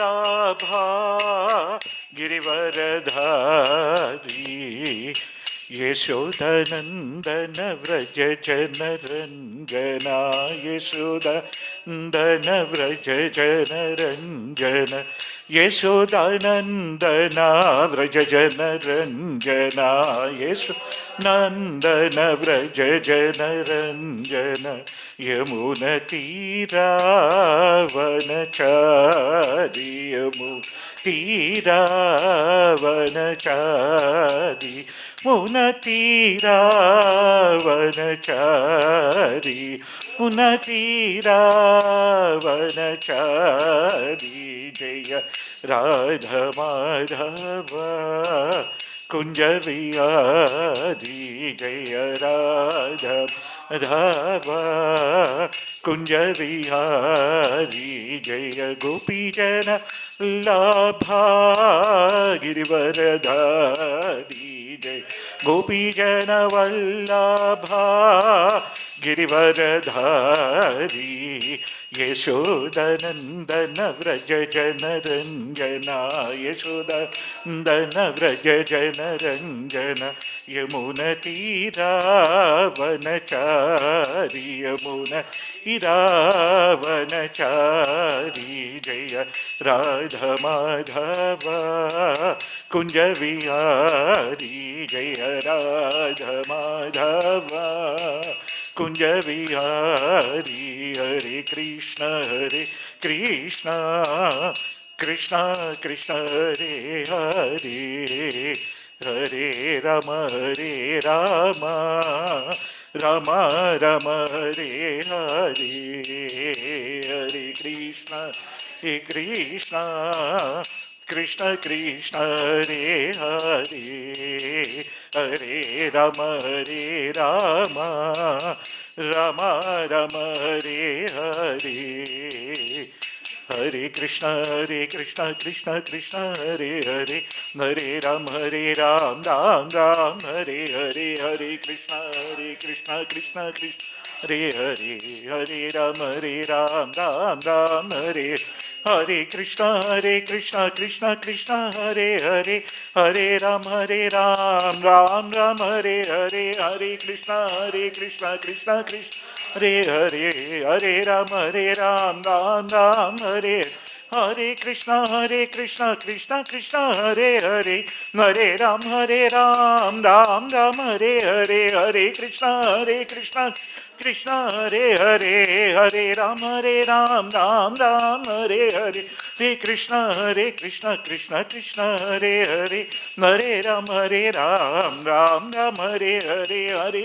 वल्लभा गिरिवरधारी यशोदानन्दन व्रज जनरञ्जना यशोदानन्दन व्रज जनरञ्जन यशोदानन्दन व्रज जनरञ्जना यशोनन्दन व्रज जनरञ्जन यमुनतीरावनचारि यमुनतीरावनचारि मुनतीरावनचारि मुनतीरावनचारि जय राधा माधव कुंज विहारी जय राधा माधव कुंज विहारी जय गोपीजन लाभा गिरिवरधारी जय गोपीजन वल्लभा गिरिवरधारी यशोदानन्दन व्रज जनरञ्जना यशोदानन्दन व्रज जनरञ्जन यमुनतीरावनचारि यमुनतीरावनचारि जय राधा माधव कुंज विहारी जय राधा माधव कुंज विहारी हरे कृष्ण कृष्ण कृष्ण हरे हरे हरे राम राम राम हरे हरे हरे कृष्ण कृष्ण कृष्ण हरे हरे हरे राम राम राम हरे हरे हरे कृष्ण कृष्ण कृष्ण हरे हरे हरे राम राम राम हरे हरे हरे कृष्ण कृष्ण कृष्ण हरे हरे हरे राम राम राम हरे हरे कृष्ण कृष्ण कृष्ण हरे हरे हरे राम राम राम हरे हरे हरे कृष्ण कृष्ण कृष्ण हरे हरे हरे राम राम राम हरे हरे कृष्ण कृष्ण कृष्ण हरे हरे हरे राम राम राम हरे हरे हरे कृष्ण कृष्ण हरे हरे हरे राम राम राम हरे हरे हरे कृष्ण कृष्ण कृष्ण हरे हरे हरे राम राम राम हरे हरे हरे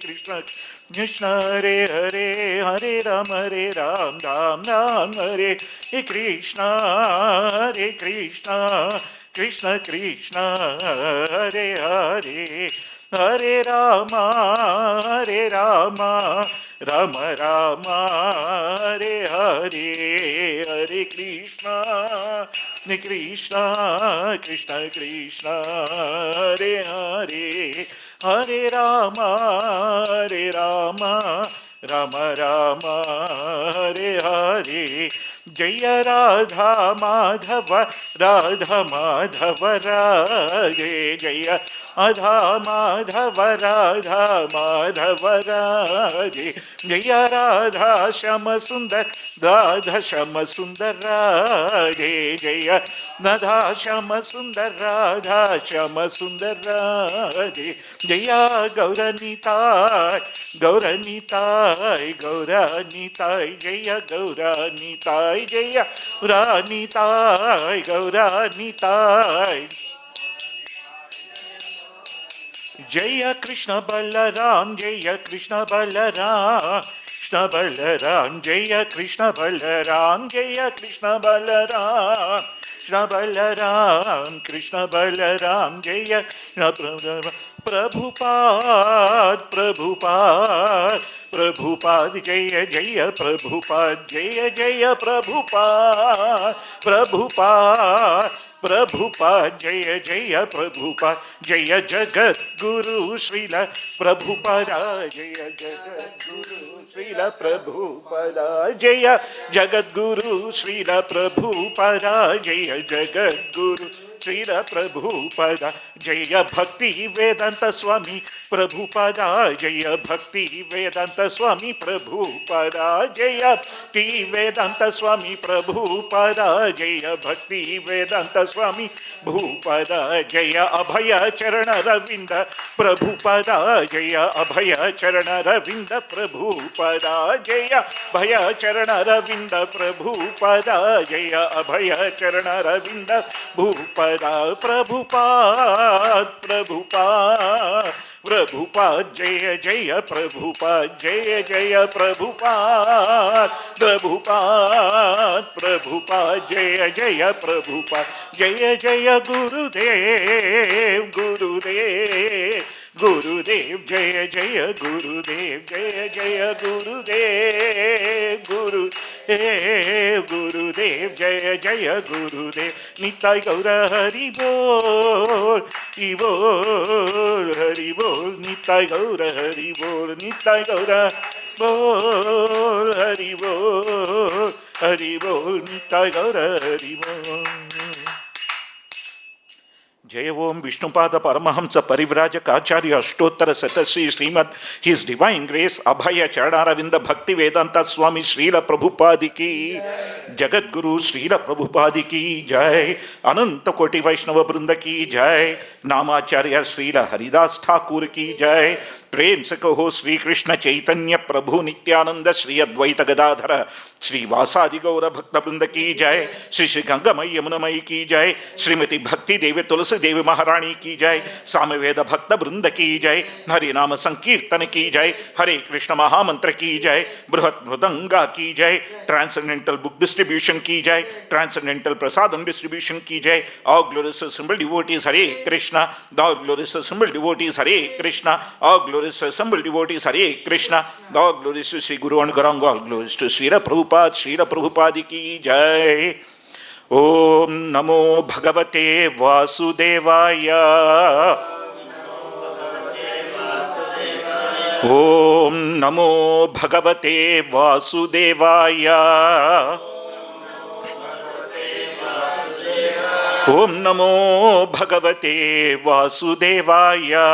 कृष्ण कृष्ण हरे हरे हरे राम राम राम हरे कृष्ण कृष्ण कृष्ण हरे हरे हरे राम राम राम हरे हरे हरे कृष्ण कृष्ण कृष्ण कृष्ण हरे हरे हरे राम राम राम हरे हरे जय राधा माधव राधे जय राधा माधव राधे जय राधा श्याम सुंदर राधा श्याम सुंदर राधे जय राधा श्याम सुंदर राधा श्याम सुंदर राधे जय गौरनीताय गौरनीताय गौरनीताय जय गौरनीताय जय गौरनीताय गौरनीताय जय कृष्ण बलराम जय कृष्ण बलराम कृष्ण बलराम जय कृष्ण बलराम जय कृष्ण बलराम कृष्ण बलराम जय प्रभुपाद प्रभुपाद प्रभुपाद जय जय प्रभुपाद जय जय प्रभुपाद प्रभुपाद प्रभुपाद जय जय प्रभुपाद जय जगद्गुरु श्रील प्रभुपाद जय जगद्गुरु Srila Prabhupada Jaya Jagadguru Srila Prabhupada Jaya Jagadguru Srila Prabhupada Jaya Bhakti Vedanta Swami Prabhupada Jaya Bhakti Vedanta Swami Prabhupada Jaya Bhakti Vedanta Swami Prabhupada Jaya Bhakti Vedanta Swami Bhupada Jaya Abhaya Charana Ravinda Prabhupada Jaya Abhaya Charana Ravinda Prabhupada Jaya Abhaya Charana Ravinda Prabhupada Jaya Abhaya Charana Ravinda Bhupada Prabhupada Prabhupada Prabhupada Jaya Jaya Prabhupada Jaya Jaya Prabhupada Prabhupada Prabhupada Jaya Jaya Prabhupada Jaya Jaya Gurudev Gurudev Gurudev Jaya Jaya Gurudev Jaya Jaya Gurudev Gurudev Gurudev Jaya Jaya Gurudev Nitai Gaura Hari Bol Hari Bol Nitai Gaura Hari Bol Nitai Gaura Bol Hari Bol Nitai Gaura Hari Bol Jai Om Vishnupada Paramahamsa Parivrajaka Acharya Ashtottara Satasri Srimad His Divine Grace Abhaya Charanavinda Bhakti Vedanta Swami Srila Prabhupada ki Jagat Guru Srila Prabhupada ki Jai Ananta Koti Vaishnava Brinda ki Jai Namacharya Srila Haridas Thakur ki Jai प्रेम से कहो श्री कृष्ण चैतन्य प्रभु नित्यानंद श्री अद्वैत गदाधर श्री वासादि गौर भक्त वृंद की जय श्री श्री गंगामयी यमुनामयी की जय श्रीमती भक्ति देवी तुलसी देवी महारानी की जय सामवेद भक्त वृंद की जय हरि नाम संकीर्तन की जय हरे कृष्ण महामंत्र की जय बृहत मृदंगा की जय ट्रांसेंडेंटल बुक डिस्ट्रीब्यूशन की जय ट्रांसेंडेंटल प्रसादम डिस्ट्रीब्यूशन की जय all glorious assembled devotees Hare Krishna all glorious assembled devotees Hare Krishna all glorious assembled devotees Hare Krishna all glorious to Sri Guru and Garanga all glorious to Srila Prabhupada ki jai Om Namo Bhagavate Vasudevaya Om Namo Bhagavate Vasudevaya Om Namo Bhagavate Vasudevaya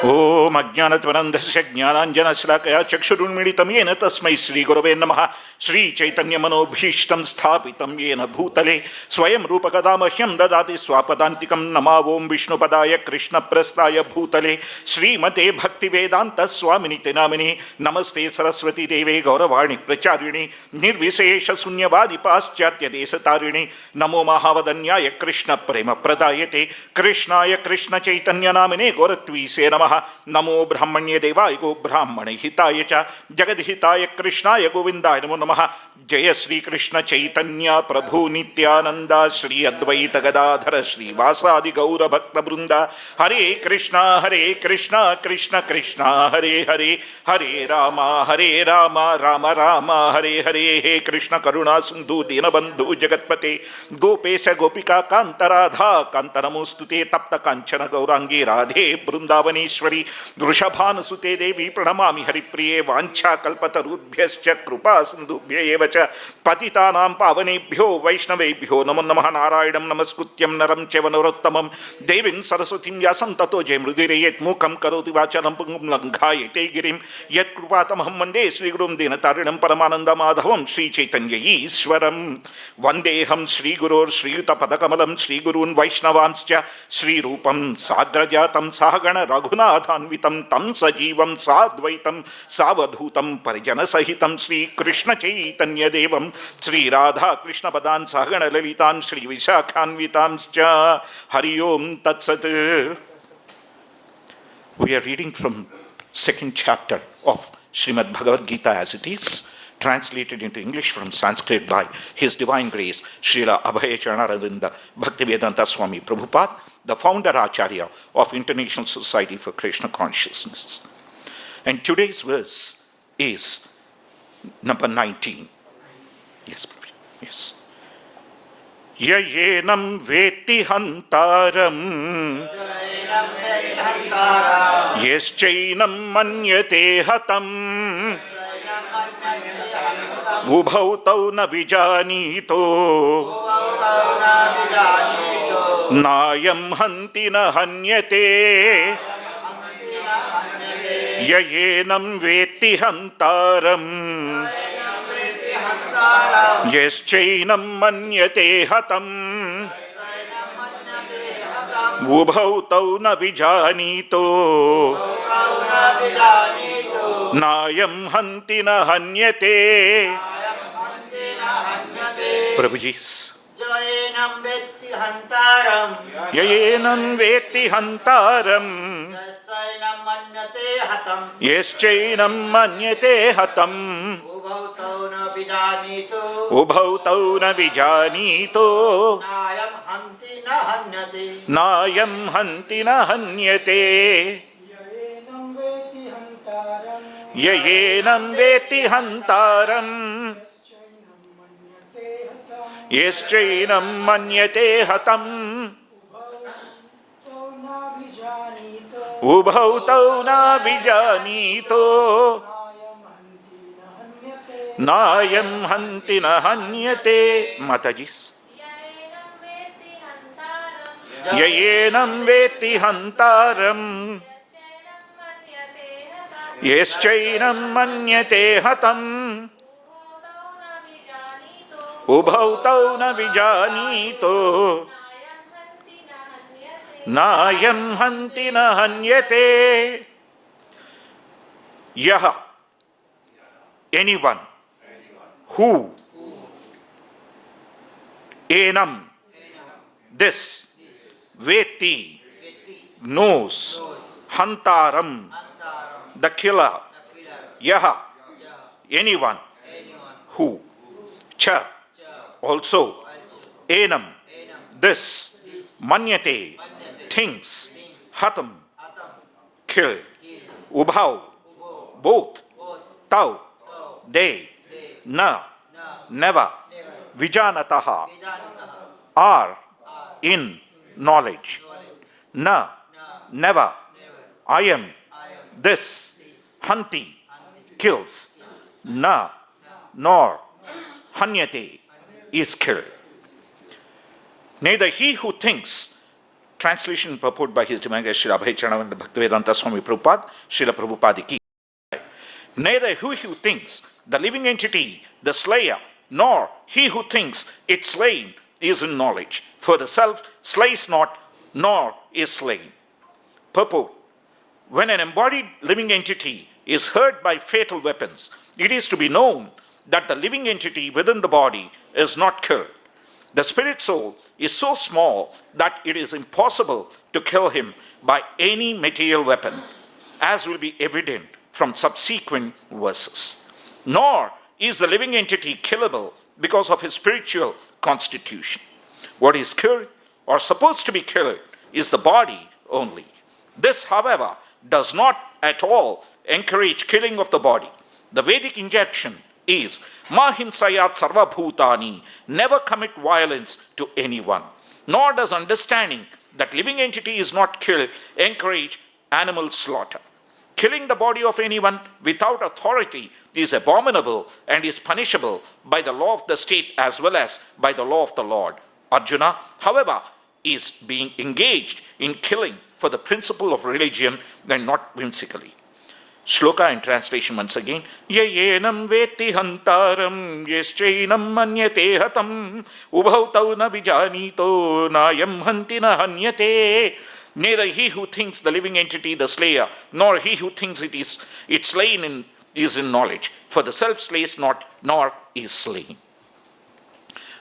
Om Ajnanatvanandasya Jnananjanaslakaya Chakshurunmilitam Yena Tasmai Sri Gurave Namaha Sri Chaitanya Manobhishtam Sthapitam Yena Bhūtale Swayam Rupakadamahyam Dadati Swapadantikam Namavom Vishnupadaya Krishna Prastaya Bhūtale Sri Mate Bhakti Vedanta Swaminite Namini Namaste Saraswati Deve Gauravani Pracharini Nirvisesha Sunyavadi Paschatya Desatarini Namo Mahavadanyaya Krishna Prema Pradayate Krishnaya Krishna Chaitanya Namine Goratvise Namaha Namo Brahmanya Devaya Go Brahmane Hitaya Cha Jagadhitaya Krishnaya Govindaya Namo Namaha Jaya Sri Krishna Chaitanya Prabhu Nityananda Sri Advaita Gadadhara Sri Vasadi Gaura Bhakta Brunda Hare Krishna Krishna Krishna Hare Hare Hare Rama Rama Rama Hare Hare He Krishna Karuna Sindhu Dinabandhu Jagatpate Gopesha Gopika Kantaradha Kantaramostute Tapta Kanchana Gaurangi Radhe Vrindavaneshwari Vrishabhana Sute Devi Pranamami Haripriye Vancha Kalpatarubhyascha Krupa Sindhubhya Evacha Patitanam Pavanebhyo Vaishnavebhyo Namo Namaha Narayanam Namaskuthyam Naram Cheva Narottamam Devim Saraswatim Yasam Tato Jemrudireyet Mukam Karoti Vacharam Pungam Langhayate Girim Yet Krupatamaham Vande Sri Gurum Dinatarinam Paramananda Madhavam Sri Chaitanya Ishwaram Vandeham Sri Gurur Sri Yuta Padakamalam Sri Gurun Vaishnavanscha Sri Rupam Sadrajatam Sahagana Raghunathanvitam Tam Sajivam Sadvaitam Savadhutam Parijana Sahitam Sri Krishna Chaitanya Devam Sri Radha Krishna Padan Sahagana Lalitam Sri Vishakhanvitamscha Hari Om Tat Sat. We are reading from second chapter of Srimad Bhagavad Gita as it is, translated into English from Sanskrit by His Divine Grace, Srila Abhaya Charanavinda Bhaktivedanta Swami Prabhupada, the founder Acharya of International Society for Krishna Consciousness. And today's verse is number 19. Yes, yes. Enaṁ vetti hantāram यश्चैनं मन्यते हतम् ubhau tau न vijānīto nāyaṁ hanti न hanyate enam vetti hantāraṁ यश्चैनं मन्यते हतम् ubhau tau न vijānīto nāyaṁ hanti न hanyate. Prabhuji's enaṁ vetti hantāraṁ enaṁ vetti hantāram cainaṁ manyate hatam yaschainam manyate hatam ubhau tau na vijānīto ubhau tau na vijānīto nāyaṁ hanti na hanyate nāyaṁ hanti na hanyate enaṁ vetti hantāram yaschainam manyate hatam ubhau tau na vijānīto nāyaṁ hanti na hanyate. Mataji's enaṁ vetti hantāram yaschainam manyate hatam ubhau tau na vijānīto nāyaṁ hanti na hanyate. Yaha, anyone who enam, this, vetti, knows, hantāram, the killer, yaha, anyone who, cha, also, enam, this, manyate, thinks, hatam, kill, ubhau, both, tau, they, na, never, vijānītaḥ, are in knowledge, na, never, ayam, this, hanti, kills, na, nor, hanyate, is killed. Neither he who thinks, translation and purport by His Divine Grace Srila Bhaichanavan Bhaktivedanta Swami Prabhupada, Srila Prabhupada ki. Neither he who thinks the living entity, the slayer, nor he who thinks it slain is in knowledge. For the self slays not, nor is slain. Purport. When an embodied living entity is hurt by fatal weapons, it is to be known that the living entity within the body is not killed. The spirit soul is so small that it is impossible to kill him by any material weapon, as will be evident from subsequent verses. Nor is the living entity killable because of his spiritual constitution. What is killed or supposed to be killed is the body only. This, however, does not at all encourage killing of the body. The Vedic injunction is ma hiṁsyāt sarvā bhūtāni, never commit violence to anyone. Nor does understanding that living entity is not killed encourage animal slaughter. Killing the body of anyone without authority is abominable and is punishable by the law of the state as well as by the law of the Lord. Arjuna, however, is being engaged in killing for the principle of religion and not whimsically. Shloka in translation once again. Enaṁ vetti hantāram yaschainam manyate hatam ubhau tau na vijānīto nāyaṁ hanti na hanyate. Neither he who thinks the living entity the slayer, nor he who thinks it slain is in knowledge. For the self slays not, nor is slain.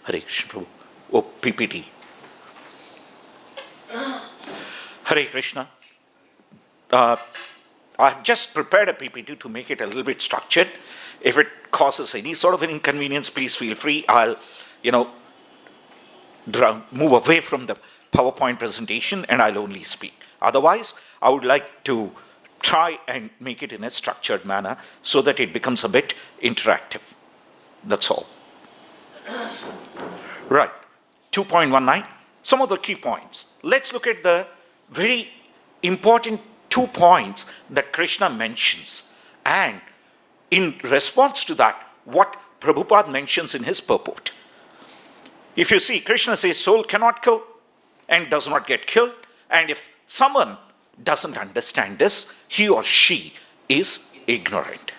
Hare Krishna Prabhu. Oh, PPT. Hare Krishna. I've just prepared a PPT to make it a little bit structured. If it causes any sort of an inconvenience, please feel free. I'll, move away from the PowerPoint presentation and I'll only speak. Otherwise, I would like to try and make it in a structured manner so that it becomes a bit interactive. That's all. Right. 2.19. Some of the key points. Let's look at the very important 2 points that Krishna mentions. And in response to that, what Prabhupada mentions in his purport. If you see, Krishna says soul cannot kill and does not get killed. And if someone doesn't understand this, he or she is ignorant.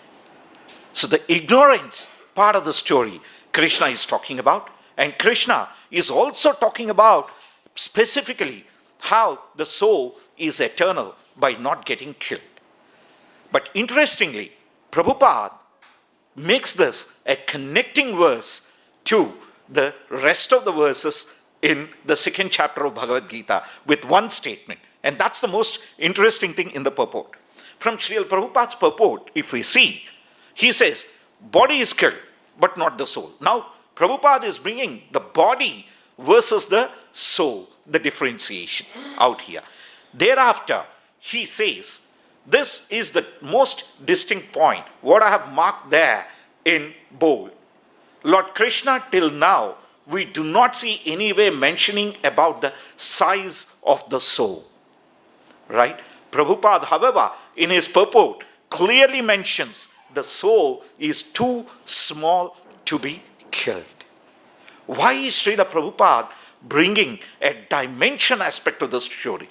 So the ignorance part of the story Krishna is talking about. And Krishna is also talking about specifically how the soul is eternal by not getting killed. But interestingly, Prabhupada makes this a connecting verse to the rest of the verses in the 2nd chapter of Bhagavad Gita with one statement. And that's the most interesting thing in the purport. From Srila Prabhupada's purport, if we see, he says, body is killed, but not the soul. Now, Prabhupada is bringing the body versus the soul, the differentiation out here. Thereafter, he says, this is the most distinct point, what I have marked there in bold. Lord Krishna, till now, we do not see any way mentioning about the size of the soul. Right? Prabhupada, however, in his purport, clearly mentions the soul is too small to be killed. Why is Srila Prabhupada bringing a dimension aspect of the story,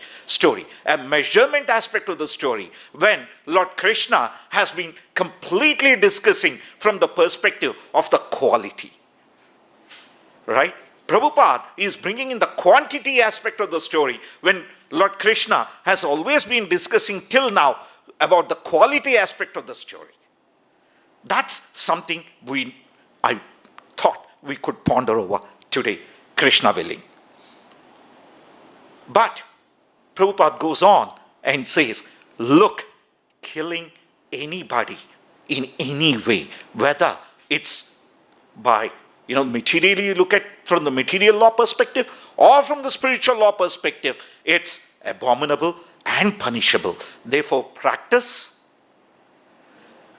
a measurement aspect of the story, when Lord Krishna has been completely discussing from the perspective of the quality? Right? Prabhupada is bringing in the quantity aspect of the story when Lord Krishna has always been discussing till now about the quality aspect of the story. That's something I thought we could ponder over today, Krishna willing. But Prabhupada goes on and says, look, killing anybody in any way, whether it's by, materially you look at from the material law perspective or from the spiritual law perspective, it's abominable and punishable. Therefore, practice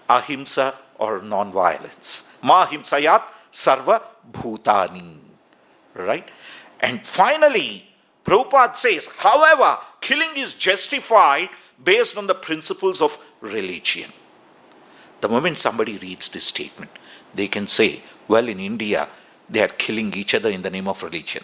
ahimsa or non-violence. Ma hiṁsyāt sarvā bhūtāni. Right? And finally, Prabhupada says, however, killing is justified based on the principles of religion. The moment somebody reads this statement, they can say, well, in India, they are killing each other in the name of religion.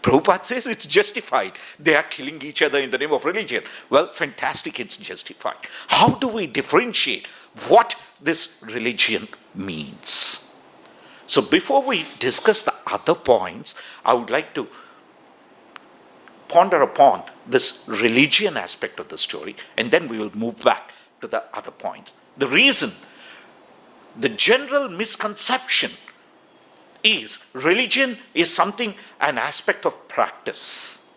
Prabhupada says it's justified. They are killing each other in the name of religion. Well, fantastic, it's justified. How do we differentiate what this religion means? So before we discuss the other points, I would like to ponder upon this religion aspect of the story, and then we will move back to the other points. The reason, the general misconception is religion is something, an aspect of practice.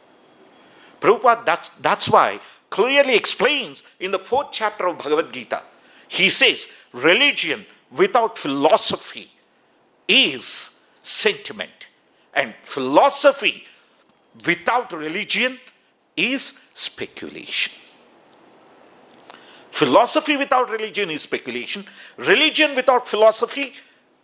Prabhupada, that's why, clearly explains in the 4th chapter of Bhagavad Gita. He says, religion without philosophy is sentiment. And philosophy without religion is speculation. Philosophy without religion is speculation. Religion without philosophy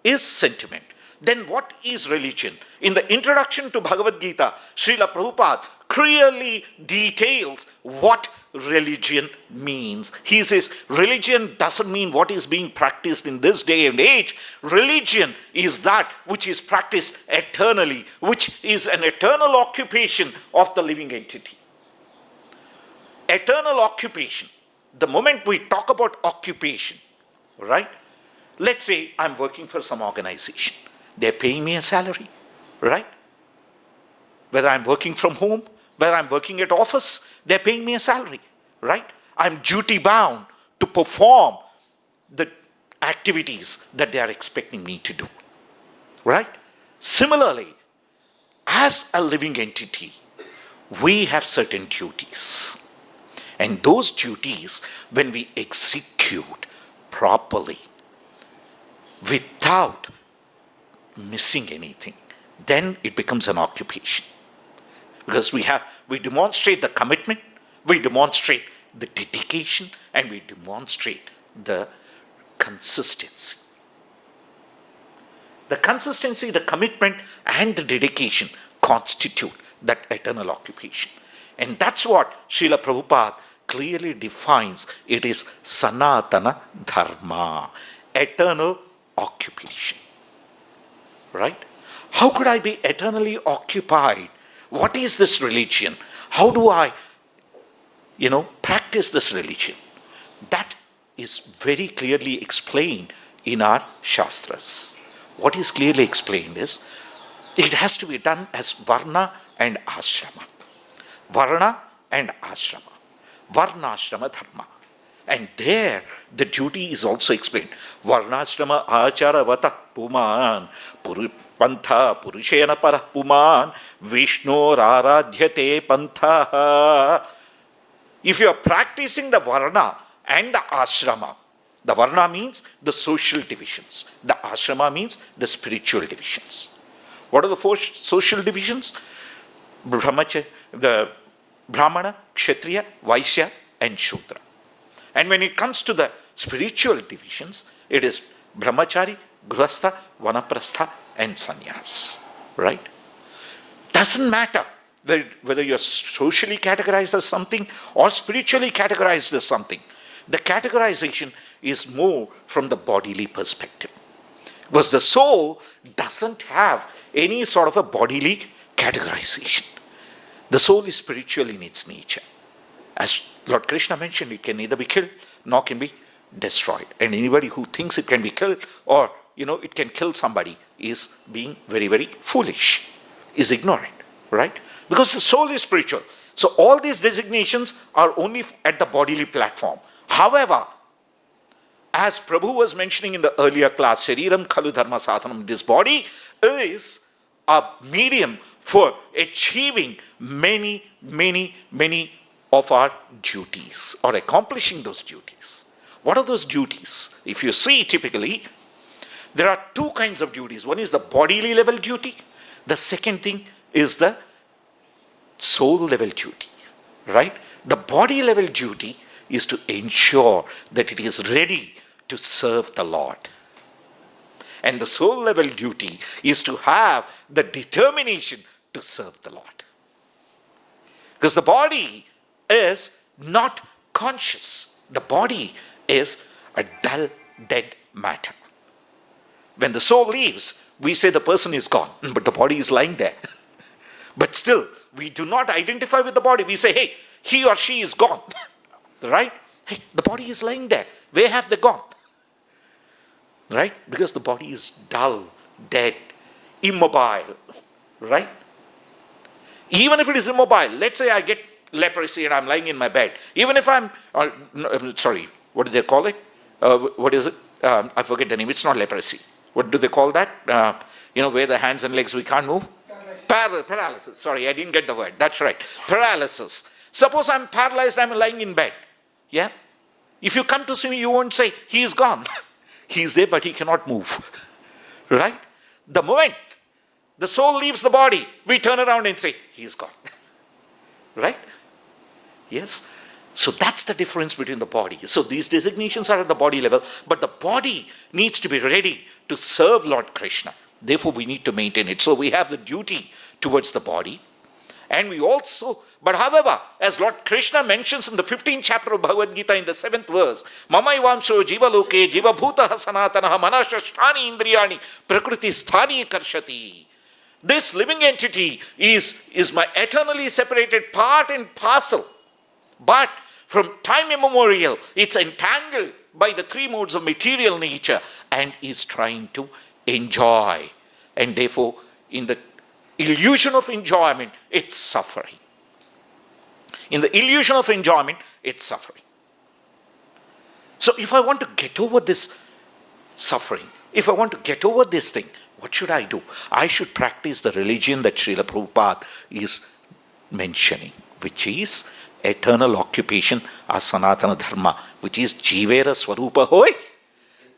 is sentiment. Then what is religion? In the introduction to Bhagavad Gita, Srila Prabhupada clearly details what religion means. He says religion doesn't mean what is being practiced in this day and age. Religion is that which is practiced eternally, which is an eternal occupation of the living entity. Eternal occupation. The moment we talk about occupation, right? Let's say I'm working for some organization. They're paying me a salary, right? Whether I'm working from home, whether I'm working at office, they're paying me a salary, right? I'm duty bound to perform the activities that they are expecting me to do, right? Similarly, as a living entity, we have certain duties. And those duties, when we execute properly, without missing anything, then it becomes an occupation. Because we demonstrate the commitment, we demonstrate the dedication, and we demonstrate the consistency. The consistency, the commitment, and the dedication constitute that eternal occupation. And that's what Srila Prabhupada clearly defines. It is Sanatana Dharma, eternal occupation. Right? How could I be eternally occupied? What is this religion? How do I, practice this religion? That is very clearly explained in our Shastras. What is clearly explained is, it has to be done as Varna and Ashrama. Varna and Ashrama. Varnashrama Dharma. And there, the duty is also explained. Varnashrama Achara Vata Puman Pantha Purushena Para Puman Vishnu Raradhyate Pantha. If you are practicing the Varna and the Ashrama, the Varna means the social divisions. The Ashrama means the spiritual divisions. What are the four social divisions? The Brahmana, Kshatriya, Vaishya and Shudra. And when it comes to the spiritual divisions, it is Brahmachari, Grihastha, Vanaprastha and Sannyas. Right? Doesn't matter whether you're socially categorized as something or spiritually categorized as something. The categorization is more from the bodily perspective. Because the soul doesn't have any sort of a bodily categorization. The soul is spiritual in its nature. As Lord Krishna mentioned, it can neither be killed nor can be destroyed. And anybody who thinks it can be killed or it can kill somebody is being very, very foolish, is ignorant, right? Because the soul is spiritual. So all these designations are only at the bodily platform. However, as Prabhu was mentioning in the earlier class, Shariram Khalu Dharma Sadhanam, this body is a medium for achieving many, many, many of our duties or accomplishing those duties. What are those duties? If you see, typically, there are two kinds of duties. One is the bodily level duty. The second thing is the soul level duty, right? The body level duty is to ensure that it is ready to serve the Lord. And the soul level duty is to have the determination to serve the Lord. Because the body is not conscious. The body is a dull, dead matter. When the soul leaves, we say the person is gone, but the body is lying there. But still, we do not identify with the body. We say, hey, he or she is gone. Right? Hey, the body is lying there. Where have they gone? Right? Because the body is dull, dead, immobile. Right? Even if it is immobile, let's say I get leprosy and I'm lying in my bed. Even if I'm, what do they call it? What is it? I forget the name. It's not leprosy. What do they call that? Where the hands and legs we can't move? Paralysis. Sorry, I didn't get the word. That's right. Paralysis. Suppose I'm paralyzed, I'm lying in bed. Yeah? If you come to see me, you won't say, he is gone. He is there, but he cannot move. Right? The moment the soul leaves the body, we turn around and say, he is gone. Right? Yes? So that's the difference between the body. So these designations are at the body level, but the body needs to be ready to serve Lord Krishna. Therefore, we need to maintain it. So we have the duty towards the body. And we also, but however, as Lord Krishna mentions in the 15th chapter of Bhagavad Gita in the 7th verse, Mamaivamso jiva loke jiva bhūtaha sanatanaha manashasthani indriyani prakriti sthani karshati. This living entity is my eternally separated part and parcel. But from time immemorial, it's entangled by the three modes of material nature and is trying to enjoy. And therefore, in the illusion of enjoyment, it's suffering. In the illusion of enjoyment, it's suffering. So if I want to get over this suffering, if I want to get over this thing, what should I do? I should practice the religion that Srila Prabhupada is mentioning, which is eternal occupation as Sanatana Dharma, which is Jivera Swarupa Hoy,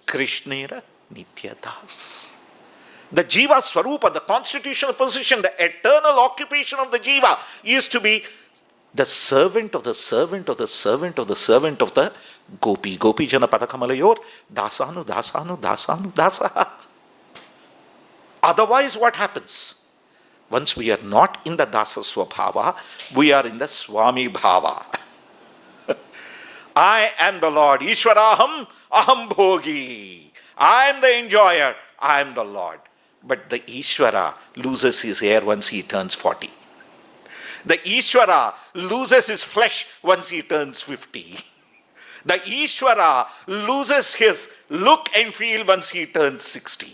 Krishnera Nityadas. The Jiva Swarupa, the constitutional position, the eternal occupation of the Jiva is to be the servant of the servant of the servant of the servant of the Gopi. Gopi Jana Padakamalayur, Dasanu, Dasanu, Dasanu, Dasaha. Otherwise, what happens? once we are not in the dasasva bhava, we are in the swami bhava. I am the Lord. Ishwaraham aham bhogi. I am the enjoyer. I am the Lord. But the Ishvara loses his hair once he turns 40. The Ishvara loses his flesh once he turns 50. The Ishvara loses his look and feel once he turns 60.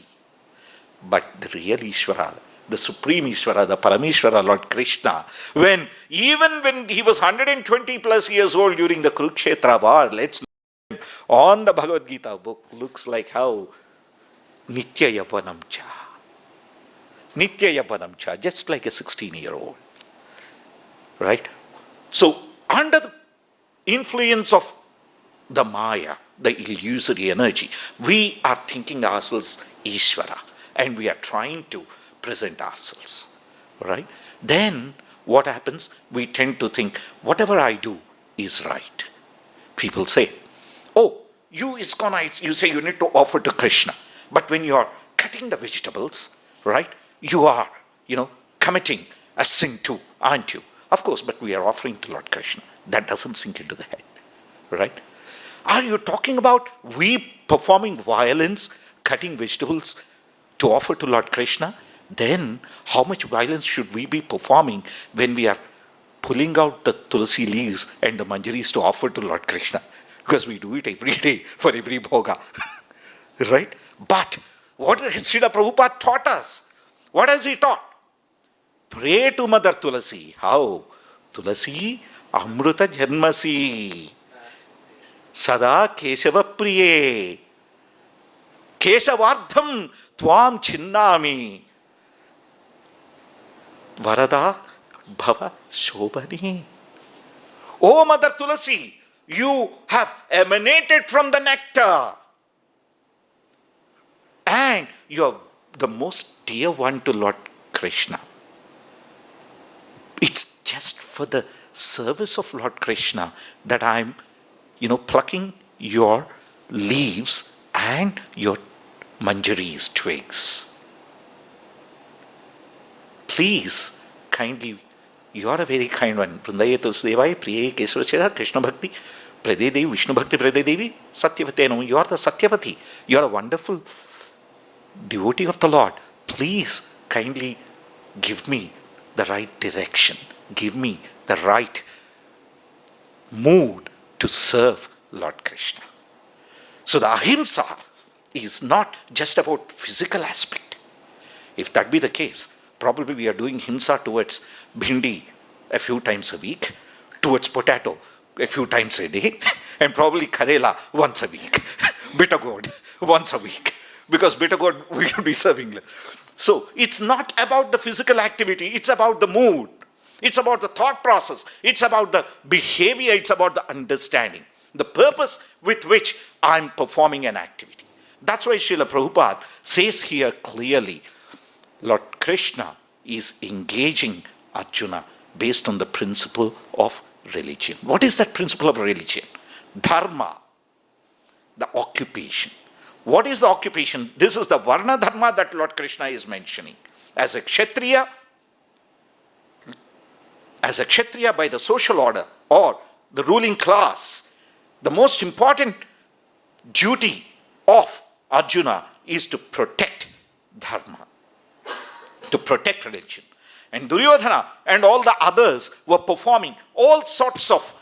But the real Ishvara, the supreme Ishvara, the Parameshvara, Lord Krishna, even when he was 120 plus years old during the Kurukshetra war, let's look on the Bhagavad Gita book, looks like how Nitya Yavanam cha. Nitya Yavanam cha, just like a 16-year-old. Right? So, under the influence of the Maya, the illusory energy, we are thinking ourselves Ishvara, and we are trying to present ourselves. Right? Then, what happens? We tend to think, whatever I do is right. People say, oh, you ISKCONites, you say you need to offer to Krishna. But when you are cutting the vegetables, right, you are, committing a sin too, aren't you? Of course, but we are offering to Lord Krishna. That doesn't sink into the head, right? Are you talking about we performing violence, cutting vegetables to offer to Lord Krishna? Then how much violence should we be performing when we are pulling out the tulsi leaves and the manjaris to offer to Lord Krishna? Because we do it every day for every bhoga, right? But what has Srila Prabhupada taught us? What has he taught? Pray to Mother Tulasi. How? Tulasi amruta janmasi sada keshava priye keshavardham tvam chinnami varada bhava shobhani. O Mother Tulasi, you have emanated from the nectar. And you are the most dear one to Lord Krishna. It's just for the service of Lord Krishna that I'm, plucking your leaves and your manjaris, twigs. Please, kindly, you are a very kind one. Vrindavan Devai, Priye Kesavachara, Krishna Bhakti, Prade Devi, Vishnu Bhakti, Prade Devi, Satyavati. No, you are the Satyavati. You are a wonderful devotee of the Lord. Please kindly give me the right direction. Give me the right mood to serve Lord Krishna. So the ahimsa is not just about physical aspect. If that be the case, probably we are doing himsa towards bhindi a few times a week, towards potato a few times a day, and probably karela once a week, bitter gourd once a week. Because bitter gourd we will be serving. So it's not about the physical activity, it's about the mood. It's about the thought process. It's about the behavior. It's about the understanding. The purpose with which I'm performing an activity. That's why Srila Prabhupada says here clearly, Lord Krishna is engaging Arjuna based on the principle of religion. What is that principle of religion? Dharma, the occupation. What is the occupation? This is the Varna Dharma that Lord Krishna is mentioning. As a Kshatriya by the social order or the ruling class, the most important duty of Arjuna is to protect Dharma, to protect religion. And Duryodhana and all the others were performing all sorts of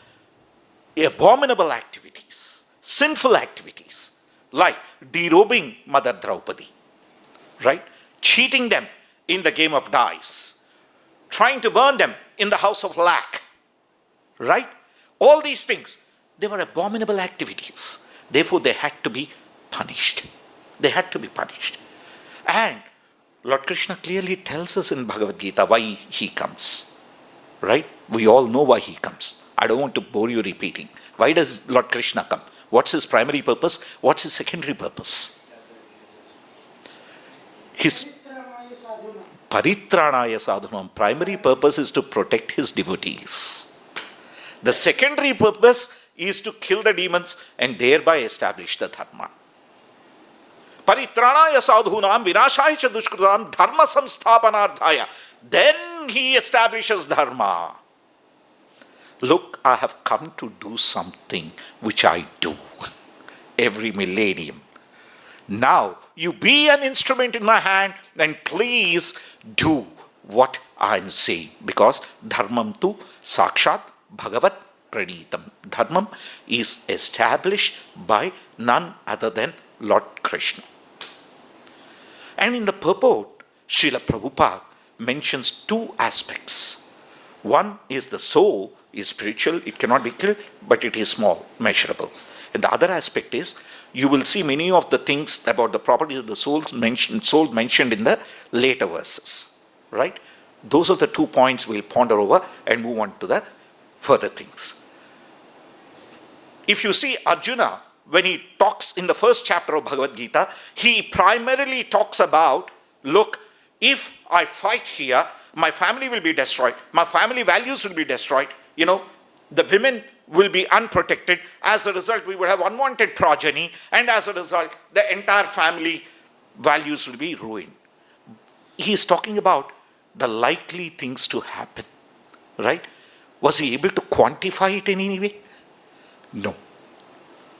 abominable activities, sinful activities, like derobing Mother Draupadi, right? Cheating them in the game of dice, trying to burn them in the house of lac, right? All these things, they were abominable activities. Therefore, they had to be punished. They had to be punished. And Lord Krishna clearly tells us in Bhagavad Gita why he comes, right? We all know why he comes. I don't want to bore you repeating. Why does Lord Krishna come? What's his primary purpose? What's his secondary purpose? His Paritranaya sadhunam. Primary purpose is to protect his devotees. The secondary purpose is to kill the demons and thereby establish the dharma. Paritranaya sadhunam vinashaya cha dushkritam dharma samsthapanardhaya Then he establishes dharma. Look, I have come to do something which I do every millennium. Now, you be an instrument in my hand and please do what I am saying. Because dharmam tu sakshat bhagavat pranitam. Dharmam is established by none other than Lord Krishna. And in the purport, Srila Prabhupada mentions two aspects. One is the soul is spiritual, it cannot be killed, but it is small, measurable. And the other aspect is, you will see many of the things about the properties of the soul mentioned in the later verses. Right? Those are the 2 points we'll ponder over and move on to the further things. If you see Arjuna, when he talks in the first chapter of Bhagavad Gita, he primarily talks about, look, if I fight here, my family will be destroyed, my family values will be destroyed, the women will be unprotected. As a result, we will have unwanted progeny, and as a result, the entire family values will be ruined. He is talking about the likely things to happen, right? Was he able to quantify it in any way? No,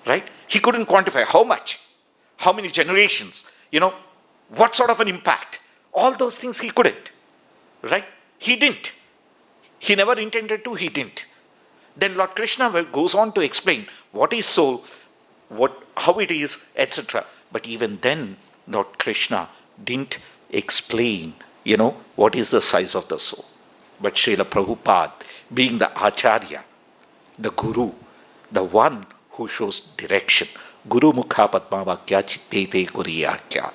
right? He couldn't quantify how much, how many generations, what sort of an impact. All those things he couldn't, right? He didn't. He never intended to, he didn't. Then Lord Krishna goes on to explain what is soul, how it is, etc. But even then, Lord Krishna didn't explain, what is the size of the soul. But Srila Prabhupada, being the Acharya, the Guru, the one who shows direction, Guru Mukha Padma Vakya Chittete Kuriyakya.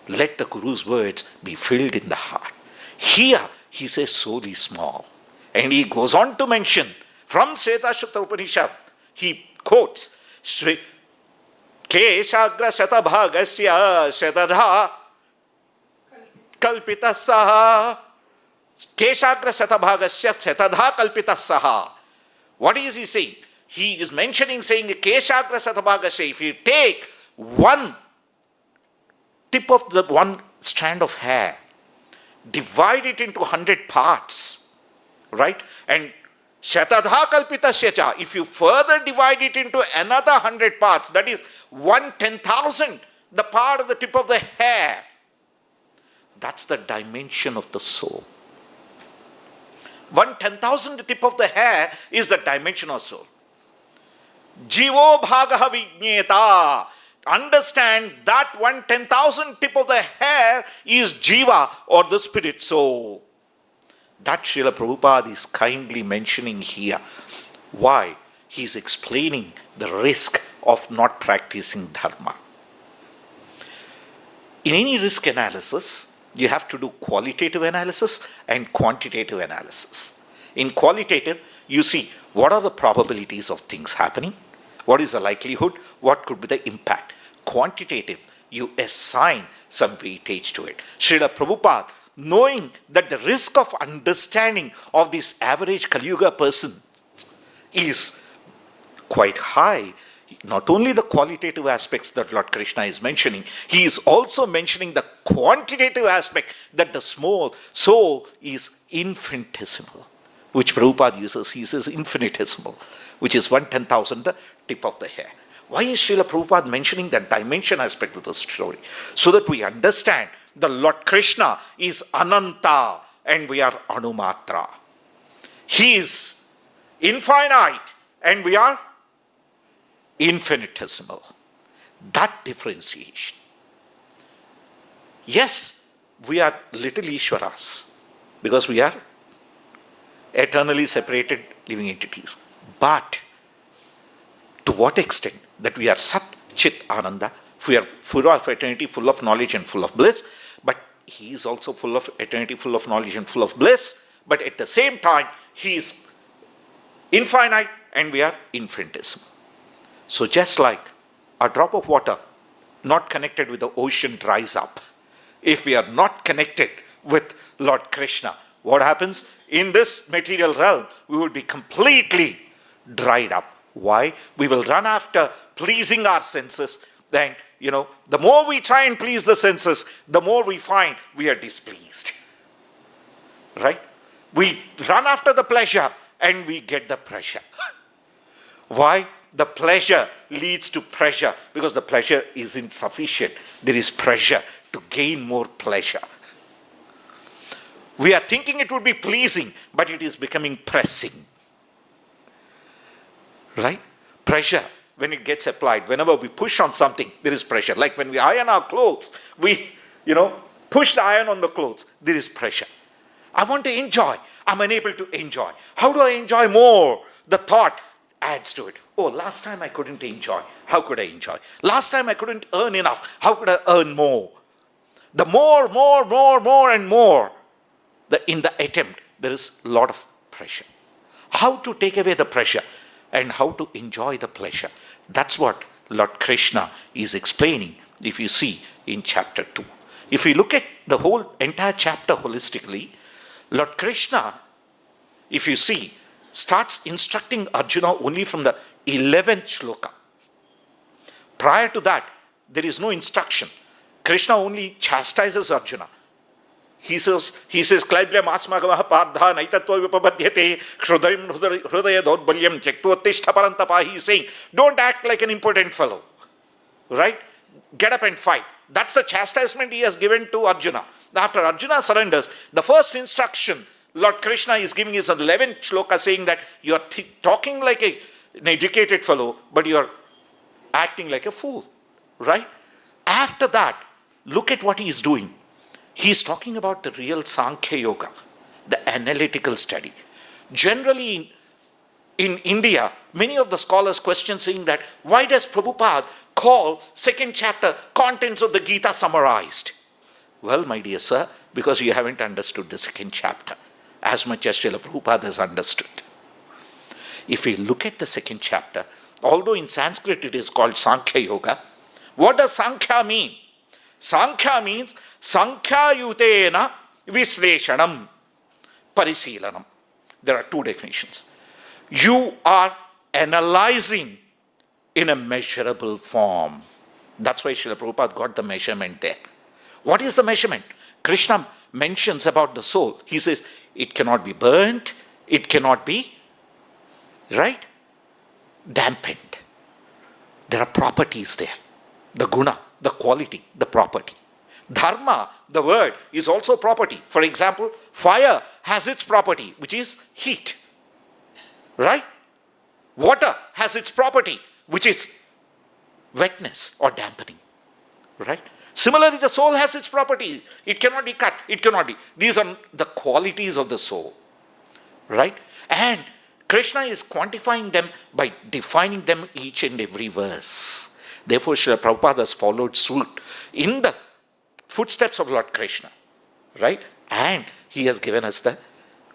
Let the Guru's words be filled in the heart. Here, he says soul is small. And he goes on to mention, from Svetasvatara Upanishad, he quotes, Keshagra Shatabhagasya Shatadha Kalpita Saha. Keshagra Shatabhagasya Shatadha Kalpita Saha. What is he saying? He is mentioning, saying, Keshagra Shatabhagasya, if you take one tip of the one strand of hair, divide it into 100 parts, right? And Shatadha kalpitasya, if you further divide it into another 100 parts, that is 1/10,000, the part of the tip of the hair, that's the dimension of the soul. 1/10,000 tip of the hair is the dimension of soul. Jivo bhagaha vijñeta. Understand that 1/10,000 tip of the hair is jiva, or the spirit soul. That Srila Prabhupada is kindly mentioning here. Why? He is explaining the risk of not practicing dharma. In any risk analysis, you have to do qualitative analysis and quantitative analysis. In qualitative, you see what are the probabilities of things happening, what is the likelihood, what could be the impact. Quantitative, you assign some weightage to it. Srila Prabhupada, knowing that the risk of understanding of this average Kali Yuga person is quite high, not only the qualitative aspects that Lord Krishna is mentioning, he is also mentioning the quantitative aspect that the small soul is infinitesimal, which Prabhupada uses. He says infinitesimal, which is 1/10,000 the tip of the hair. Why is Srila Prabhupada mentioning that dimension aspect of the story? So that we understand the Lord Krishna is Ananta and we are Anumatra. He is infinite and we are infinitesimal. That differentiation. Yes, we are little Ishwaras because we are eternally separated living entities. But to what extent that we are Sat Chit Ananda, we are full of eternity, full of knowledge and full of bliss, but he is also full of eternity, full of knowledge and full of bliss, but at the same time he is infinite and we are infinitesimal. So just like a drop of water not connected with the ocean dries up, if we are not connected with Lord Krishna, what happens? In this material realm, we will be completely dried up. Why? We will run after pleasing our senses. Then, the more we try and please the senses, the more we find we are displeased. Right? We run after the pleasure and we get the pressure. Why? The pleasure leads to pressure because the pleasure isn't sufficient. There is pressure to gain more pleasure. We are thinking it would be pleasing, but it is becoming pressing. Right? Pressure, when it gets applied, whenever we push on something, there is pressure. Like when we iron our clothes, we, push the iron on the clothes, there is pressure. I want to enjoy. I'm unable to enjoy. How do I enjoy more? The thought adds to it. Oh, last time I couldn't enjoy. How could I enjoy? Last time I couldn't earn enough. How could I earn more? The more and more. In the attempt, there is a lot of pressure. How to take away the pressure and how to enjoy the pleasure. That's what Lord Krishna is explaining, if you see in chapter 2. If we look at the whole entire chapter holistically, Lord Krishna, if you see, starts instructing Arjuna only from the 11th shloka. Prior to that, there is no instruction. Krishna only chastises Arjuna. He says, Klaibyam asmagamaha pardha naitatva vipabadhyate hrudaya daurbalyam tyaktvottishta parantapa. He is saying, don't act like an impotent fellow. Right? Get up and fight. That's the chastisement he has given to Arjuna. After Arjuna surrenders, the first instruction Lord Krishna is giving is an 11th shloka saying that you are talking like an educated fellow, but you are acting like a fool. Right? After that, look at what he is doing. He is talking about the real Sankhya Yoga, the analytical study. Generally, in India, many of the scholars question saying that, why does Prabhupada call second chapter contents of the Gita summarized? Well, my dear sir, because you haven't understood the second chapter as much as Srila Prabhupada has understood. If we look at the second chapter, although in Sanskrit it is called Sankhya Yoga, what does Sankhya mean? Sankhya means Sankhya-yutena Visleshanam Parisilanam. There are two definitions. You are analyzing in a measurable form. That's why Srila Prabhupada got the measurement there. What is the measurement? Krishna mentions about the soul. He says, it cannot be burnt, it cannot be, right, dampened. There are properties there. The guna, the quality, the property. Dharma, the word, is also property. For example, fire has its property, which is heat. Right? Water has its property, which is wetness or dampening. Right? Similarly, the soul has its property. It cannot be cut. It cannot be. These are the qualities of the soul. Right? And Krishna is quantifying them by defining them each and every verse. Therefore, Srila Prabhupada has followed suit in the footsteps of Lord Krishna. Right? And he has given us the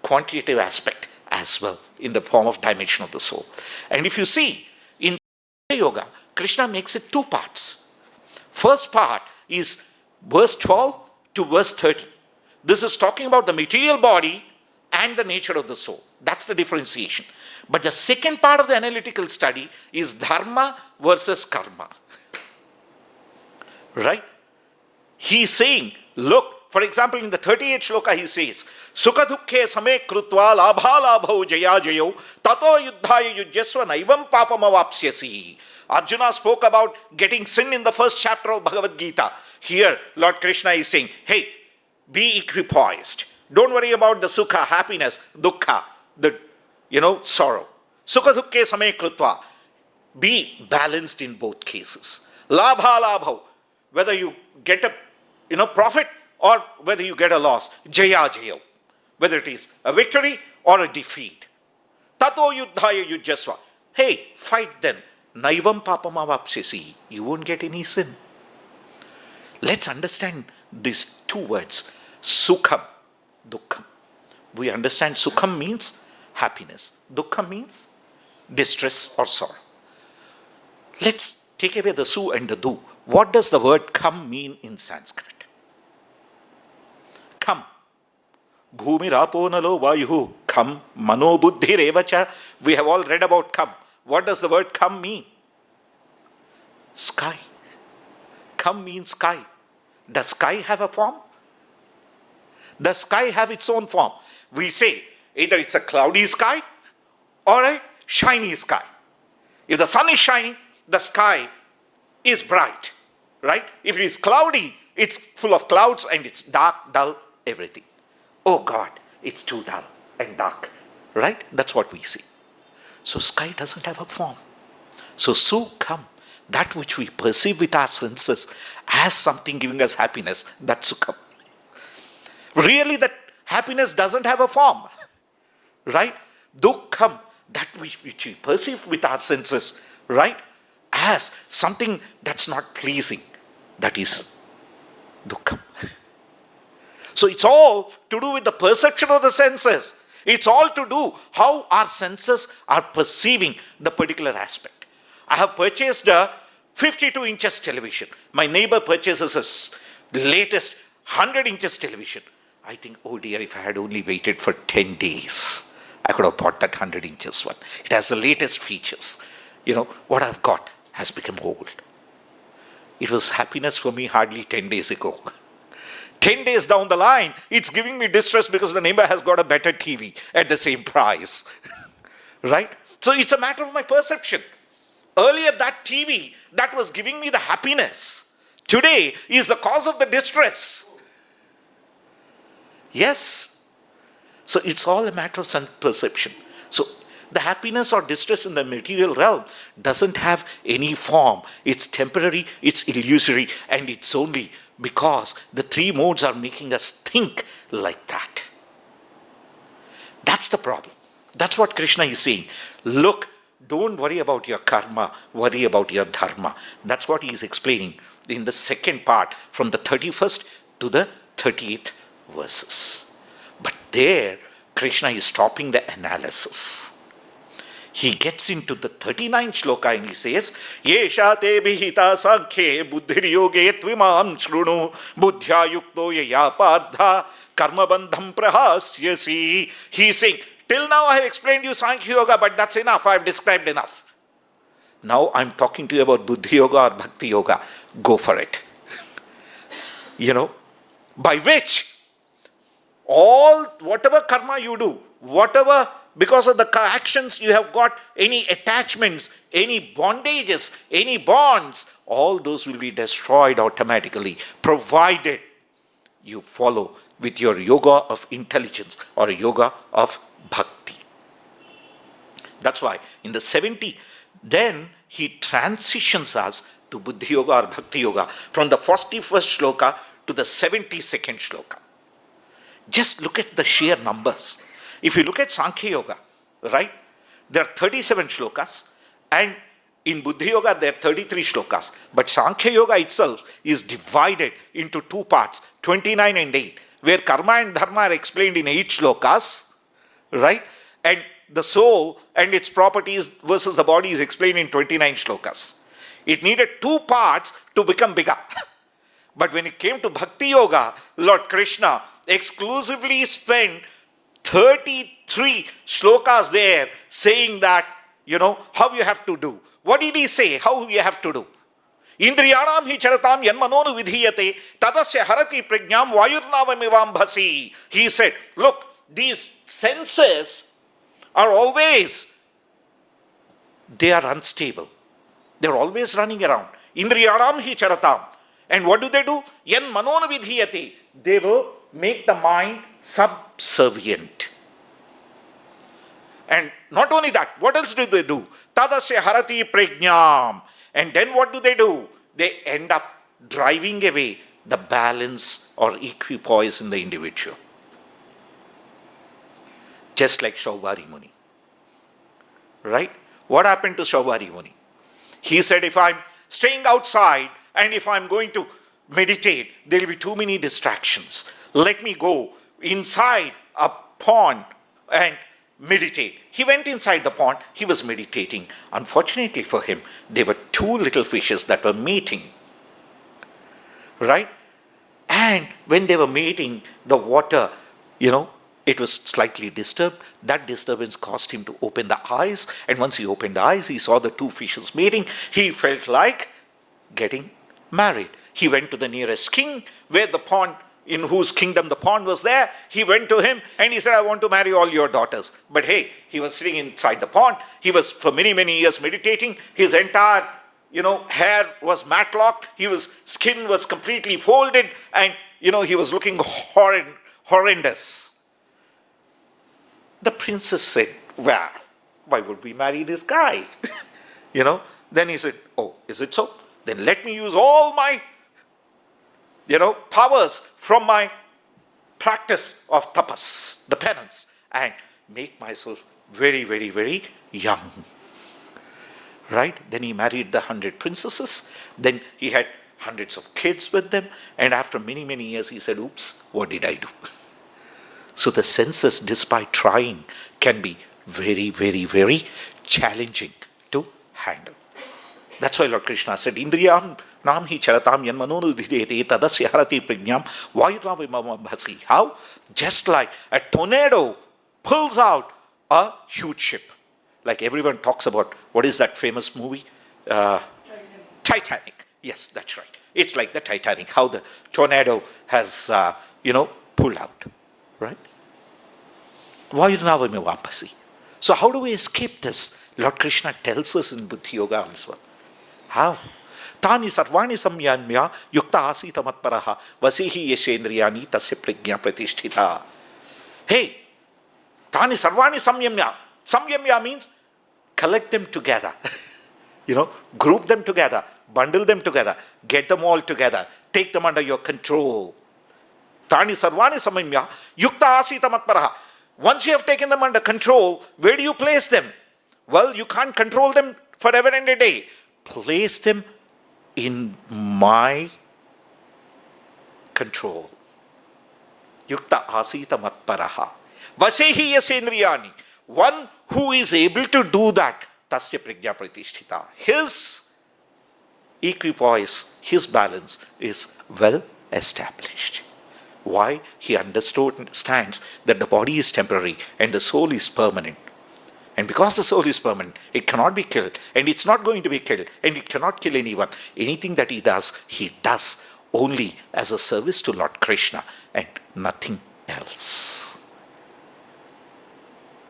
quantitative aspect as well in the form of dimension of the soul. And if you see, in Yoga, Krishna makes it two parts. First part is verse 12 to verse 30. This is talking about the material body and the nature of the soul. That's the differentiation. But the second part of the analytical study is dharma versus karma. Right? He is saying, look, for example, in the 38th shloka he says, Sukha dukkhe same krutva labha labhau jaya jayo tato yuddhaya yujyasva naivam papam avapsyasi. Arjuna spoke about getting sin in the first chapter of Bhagavad Gita. Here, Lord Krishna is saying, hey, be equipoised. Don't worry about the sukha, happiness, dukkha, the, sorrow. Sukha dukkhe same krutva. Be balanced in both cases. Labha labhau. Whether you get a profit or whether you get a loss. Jaya jayo. Whether it is a victory or a defeat. Tato yuddhaya yujyasva. Hey, fight then. Naivam papam avapsyasi. You won't get any sin. Let's understand these two words. Sukham, dukkham. We understand sukham means happiness. Dukkham means distress or sorrow. Let's take away the su and the du. What does the word come mean in Sanskrit? Come. Bhumi rapo nalo vayuhu. Come. Mano buddhi revacha. We have all read about come. What does the word come mean? Sky. Come means sky. Does sky have a form? The sky have its own form. We say either it's a cloudy sky or a shiny sky. If the sun is shining, the sky is bright, right? If it is cloudy, it's full of clouds and it's dark, dull, everything. Oh God, it's too dull and dark, right? That's what we see. So sky doesn't have a form. So come, that which we perceive with our senses as something giving us happiness, that's sukham. Really, that happiness doesn't have a form, right? Dukkham, that which we perceive with our senses, right, as something that's not pleasing, that is dukkham. So it's all to do with the perception of the senses. It's all to do how our senses are perceiving the particular aspect. I have purchased a 52 inches television. My neighbor purchases a latest 100 inches television. I think, oh dear, if I had only waited for 10 days, I could have bought that 100 inches one. It has the latest features. What I've got has become old. It was happiness for me hardly 10 days ago. 10 days down the line, it's giving me distress because the neighbor has got a better TV at the same price. Right? So it's a matter of my perception. Earlier, that TV that was giving me the happiness, today is the cause of the distress. Yes. So it's all a matter of perception. So the happiness or distress in the material realm doesn't have any form. It's temporary, it's illusory, and it's only because the three modes are making us think like that. That's the problem. That's what Krishna is saying. Look, don't worry about your karma, worry about your dharma. That's what he is explaining in the second part, from the 31st to the 38th verses. But there, Krishna is stopping the analysis. He gets into the 39th shloka and he says, Yesha te bihita sankhe buddhir yoge tvimam shrunu buddhya yukto yaya partha karma bandham prahasyasi. He is saying, till now I have explained you Sankhya Yoga, but that's enough. I have described enough. Now I'm talking to you about Buddhi Yoga or Bhakti Yoga. Go for it. By which whatever karma you do, because of the actions you have got, any attachments, any bondages, any bonds, all those will be destroyed automatically, provided you follow with your yoga of intelligence or yoga of bhakti. That's why in the 70, then he transitions us to Buddhi Yoga or Bhakti Yoga from the 41st shloka to the 72nd shloka. Just look at the sheer numbers. If you look at Sankhya Yoga, right, there are 37 shlokas, and in Buddhi Yoga there are 33 shlokas. But Sankhya Yoga itself is divided into two parts, 29 and 8, where karma and dharma are explained in 8 shlokas, right? And the soul and its properties versus the body is explained in 29 shlokas. It needed 2 parts to become bigger. But when it came to Bhakti Yoga, Lord Krishna exclusively spent 33 shlokas there saying that, how you have to do. What did he say? How you have to do? Indriyanam hi charatam yanmanonu vidhiyate tadasya harati prajnam vayurnavamevam bhasi. He said, look, these senses are always, they are unstable. They're always running around. Indriyanam hi charatam. And what do? Yanmanonu vidhiyate. They will make the mind subservient. And not only that, what else do they do? Tadasya harati prajnam. And then what do? They end up driving away the balance or equipoise in the individual. Just like Shaubhari Muni. Right? What happened to Shaubhari Muni? He said, if I'm staying outside and if I'm going to meditate, there will be too many distractions. Let me go inside a pond and meditate. He went inside the pond, he was meditating. Unfortunately for him, there were 2 little fishes that were mating. Right? And when they were mating, the water, it was slightly disturbed. That disturbance caused him to open the eyes. And once he opened the eyes, he saw the 2 fishes mating. He felt like getting married. He went to the nearest king where the pond in whose kingdom the pond was there, he went to him and he said, I want to marry all your daughters. But hey, he was sitting inside the pond. He was for many, many years meditating. His entire, hair was matlocked. His skin was completely folded, and, he was looking horrendous. The princess said, well, why would we marry this guy? Then he said, oh, is it so? Then let me use all my, powers from my practice of tapas, the penance, and make myself very, very, very young. Right? Then he married the 100 princesses. Then he had hundreds of kids with them. And after many, many years, he said, oops, what did I do? So the senses, despite trying, can be very, very, very challenging to handle. That's why Lord Krishna said, Indriyam nam hi charatam yan manonu videte tadasya harati prajñam vayurnavimamabhasi. How? Just like a tornado pulls out a huge ship. Like everyone talks about, what is that famous movie? Titanic. Yes, that's right. It's like the Titanic, how the tornado has, pulled out. Right? Vayurnavimamabhasi. So how do we escape this? Lord Krishna tells us in Buddhi Yoga also. How? Tani sarvāni samyamya yukta asita matparaha vasihi yeshendriyani tasya prajña pratisthita. Hey, tani sarvāni samyamya. Samyamya means collect them together. Group them together, bundle them together, get them all together, take them under your control. Tani sarvāni samyamya yukta asita matparaha. Once you have taken them under control, where do you place them? Well, you can't control them forever and a day. Place them in my control. Yukta asita matparaha. Vasehi yasendriyani. One who is able to do that, tasya prajña pratisthita. His equipoise, his balance is well established. Why? He understands that the body is temporary and the soul is permanent. And because the soul is permanent, it cannot be killed, and it's not going to be killed, and it cannot kill anyone. Anything that he does only as a service to Lord Krishna and nothing else.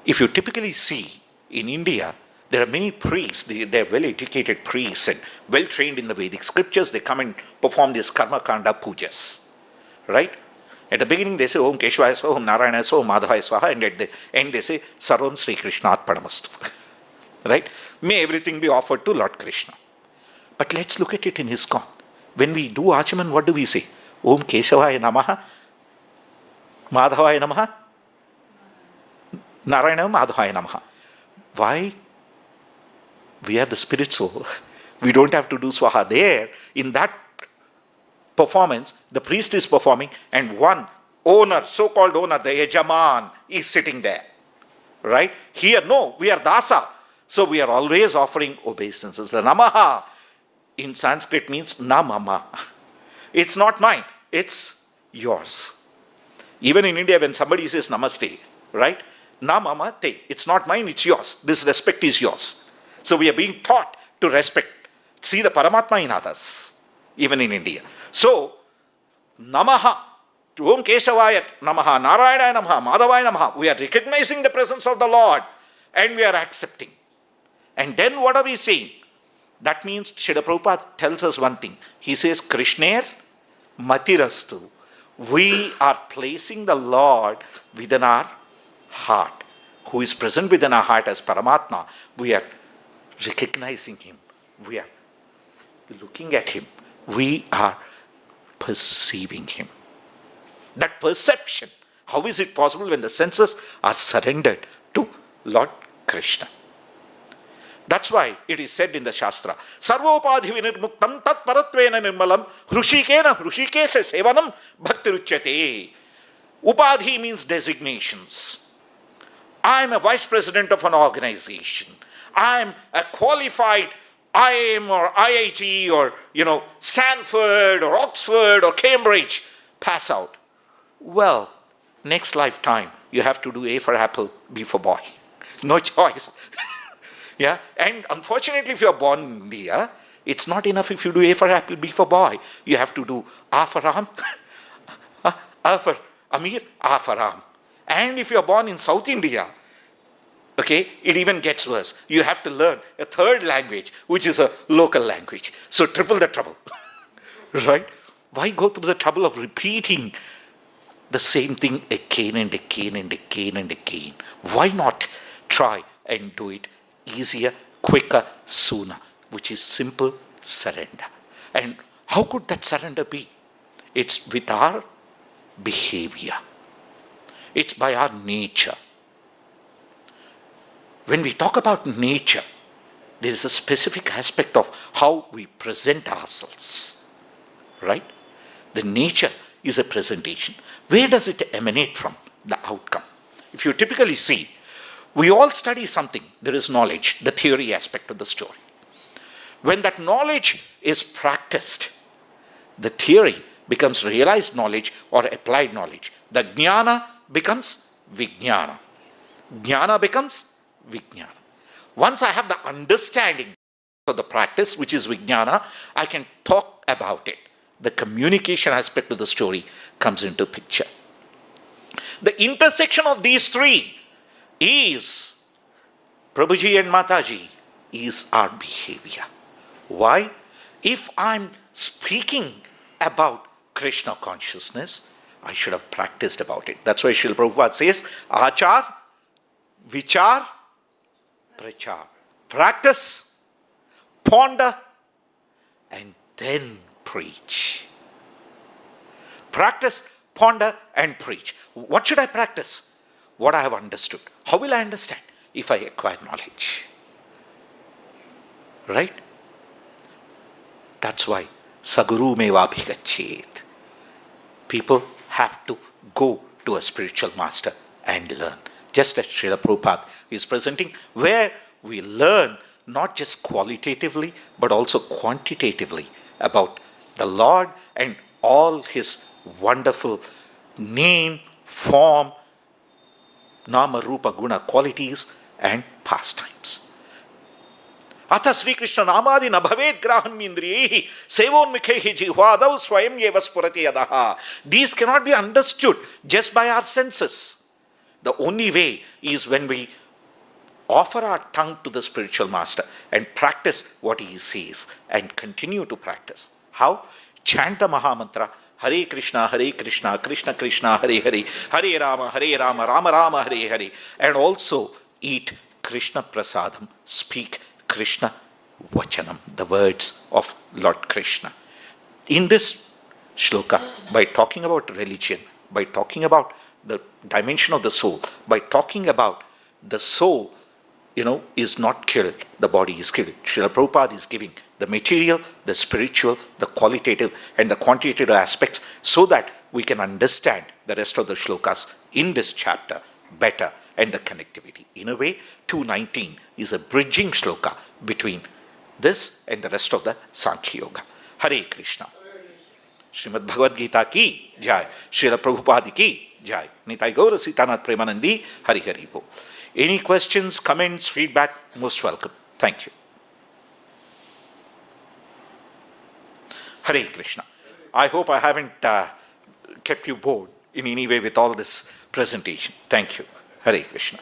If you typically see in India, there are many priests, they're well-educated priests and well-trained in the Vedic scriptures. They come and perform these karma kanda pujas. Right? At the beginning they say, Om Keshvaya Swaha, Om Narayana Swaha, Om Madhavaya Swaha, and at the end they say, Sarvam Sri Krishnat Padamastu. Right? May everything be offered to Lord Krishna. But let's look at it in ISKCON. When we do Achaman, what do we say? Om Keshavaya Namaha, Madhavaya Namaha, Narayana Madhavaya Namaha. Why? We are the spirit soul. We don't have to do Swaha there. In that performance, the priest is performing, and one owner, so-called owner, the yajaman, is sitting there. Right? Here, no, we are dasa. So we are always offering obeisances. The namaha in Sanskrit means namama. It's not mine, it's yours. Even in India, when somebody says namaste, right? Namama te, it's not mine, it's yours. This respect is yours. So we are being taught to respect. See the Paramatma in others, even in India. So, Namaha, Om Keshavaya Namaha, Narayana Namaha, Madhavaya Namaha. We are recognizing the presence of the Lord and we are accepting. And then what are we saying? That means Srila Prabhupada tells us one thing. He says, Krishner Matirastu. We are placing the Lord within our heart, who is present within our heart as Paramatma. We are recognizing Him. We are looking at Him. We are perceiving Him. That perception, how is it possible when the senses are surrendered to Lord Krishna? That's why it is said in the Shastra, Sarvopadhi vinirmuktam tat paratvena nirmalam hrushikena hrushikesa sevanam bhaktiruchyate. Upadhi means designations. I am a vice president of an organization. I am a qualified IIM or IIT or, Stanford or Oxford or Cambridge pass out. Well, next lifetime, you have to do A for apple, B for boy. No choice. Yeah, and unfortunately, if you are born in India, it's not enough if you do A for apple, B for boy. You have to do A for ram, A for Amir, A for Ram. And if you're born in South India, okay, it even gets worse. You have to learn a third language, which is a local language. So triple the trouble, right? Why go through the trouble of repeating the same thing again and again and again and again? Why not try and do it easier, quicker, sooner, which is simple surrender. And how could that surrender be? It's with our behavior. It's by our nature. When we talk about nature, there is a specific aspect of how we present ourselves, right? The nature is a presentation. Where does it emanate from? The outcome. If you typically see, we all study something. There is knowledge, the theory aspect of the story. When that knowledge is practiced, the theory becomes realized knowledge or applied knowledge. The jnana becomes vijnana. Jnana becomes vijnana. Once I have the understanding of the practice, which is vijnana, I can talk about it. The communication aspect of the story comes into picture. The intersection of these three is, Prabhuji and Mataji, is our behavior. Why? If I'm speaking about Krishna consciousness, I should have practiced about it. That's why Srila Prabhupada says, Achar, Vichar, Prachar. Practice, ponder, and then preach. Practice, ponder, and preach. What should I practice? What I have understood. How will I understand? If I acquire knowledge. Right? That's why Saguru meva bhigachet. People have to go to a spiritual master and learn. Just as Srila Prabhupada is presenting, where we learn not just qualitatively but also quantitatively about the Lord and all His wonderful name, form, nama, rupa, guna qualities and pastimes. Atha Sri Krishna namadi na bhavet graham indriyehi sevonmikhehi jihvadav swayam yeva spurati yadaha. These cannot be understood just by our senses. The only way is when we offer our tongue to the spiritual master and practice what he says and continue to practice. How? Chant the Mahamantra, Hare Krishna, Krishna Krishna, Hare Hare, Hare Rama, Rama Rama, Hare Hare. And also eat Krishna Prasadam, speak Krishna Vachanam, the words of Lord Krishna. In this shloka, by talking about religion, by talking about the dimension of the soul, by talking about the soul, is not killed, the body is killed. Srila Prabhupada is giving the material, the spiritual, the qualitative and the quantitative aspects so that we can understand the rest of the shlokas in this chapter better and the connectivity. In a way, 2.19 is a bridging shloka between this and the rest of the Sankhya Yoga. Hare Krishna. Srimad Bhagavad Gita ki jai. Srila Prabhupada ki jai. Nitai Gaura Sitanath Premanandi. Hari Hari Bo. Any questions, comments, feedback? Most welcome. Thank you. Hare Krishna. I hope I haven't kept you bored in any way with all this presentation. Thank you. Hare Krishna.